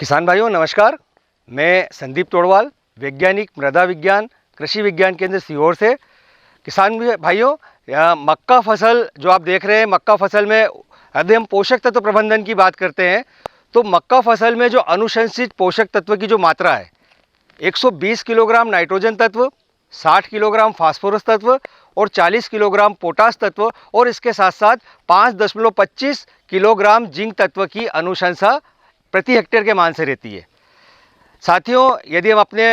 किसान भाइयों नमस्कार। मैं संदीप तोड़वाल, वैज्ञानिक मृदा विज्ञान कृषि विज्ञान केंद्र सीहोर से। किसान भाइयों, यहाँ मक्का फसल जो आप देख रहे हैं, मक्का फसल में यदि हम पोषक तत्व प्रबंधन की बात करते हैं तो मक्का फसल में जो अनुशंसित पोषक तत्व की जो मात्रा है 120 किलोग्राम नाइट्रोजन तत्व, 60 किलोग्राम फास्फोरस तत्व और 40 किलोग्राम पोटास तत्व और इसके साथ साथ 5.25 किलोग्राम जिंक तत्व की अनुशंसा प्रति हेक्टेयर के मान से रहती है। साथियों, यदि हम अपने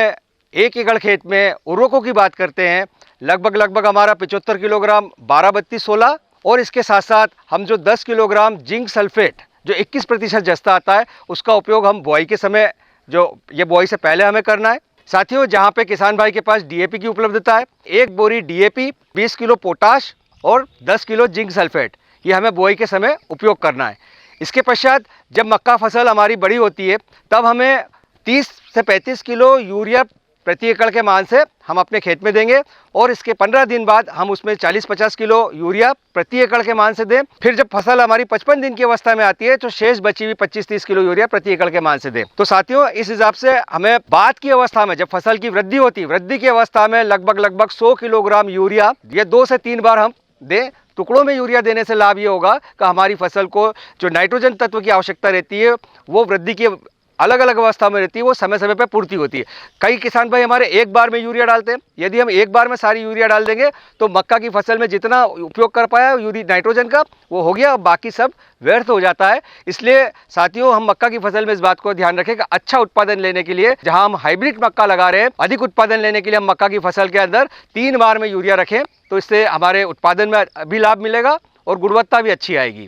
1 एकड़ खेत में उर्वरकों की बात करते हैं, लगभग हमारा 75 किलोग्राम 12-32-16 और इसके साथ साथ हम जो 10 किलोग्राम जिंक सल्फेट जो 21% जस्ता आता है उसका उपयोग हम बुआई के समय, जो ये बुआई से पहले हमें करना है। साथियों, जहाँ पे किसान भाई के पास डीएपी की उपलब्धता है, 1 बोरी डीएपी, 20 किलो पोटाश और 10 किलो जिंक सल्फेट, ये हमें बुआई के समय उपयोग करना है। इसके पश्चात जब मक्का फसल हमारी बड़ी होती है तब हमें 30 से 35 किलो यूरिया प्रति एकड़ के मान से हम अपने खेत में देंगे और इसके 15 दिन बाद हम उसमें 40-50 किलो यूरिया प्रति एकड़ के मान से दें। फिर जब फसल हमारी 55 दिन की अवस्था में आती है तो शेष बची हुई 25-30 किलो यूरिया प्रति एकड़ के मान से दें। तो साथियों, इस हिसाब से हमें बाद की अवस्था में जब फसल की वृद्धि होती है, वृद्धि की अवस्था में लगभग 100 किलोग्राम यूरिया ये 2 से 3 बार हम दें। टुकड़ों में यूरिया देने से लाभ ये होगा कि हमारी फसल को जो नाइट्रोजन तत्व की आवश्यकता रहती है वो वृद्धि की अलग अलग अवस्था में रहती है, वो समय समय पर पूर्ति होती है। कई किसान भाई हमारे एक बार में यूरिया डालते हैं। यदि हम एक बार में सारी यूरिया डाल देंगे तो मक्का की फसल में जितना उपयोग कर पाया यूरिया नाइट्रोजन का वो हो गया, बाकी सब व्यर्थ हो जाता है। इसलिए साथियों, हम मक्का की फसल में इस बात को ध्यान रखें कि अच्छा उत्पादन लेने के लिए, जहां हम हाइब्रिड मक्का लगा रहे हैं, अधिक उत्पादन लेने के लिए हम मक्का की फसल के अंदर 3 बार में यूरिया रखें, तो इससे हमारे उत्पादन में भी लाभ मिलेगा और गुणवत्ता भी अच्छी आएगी।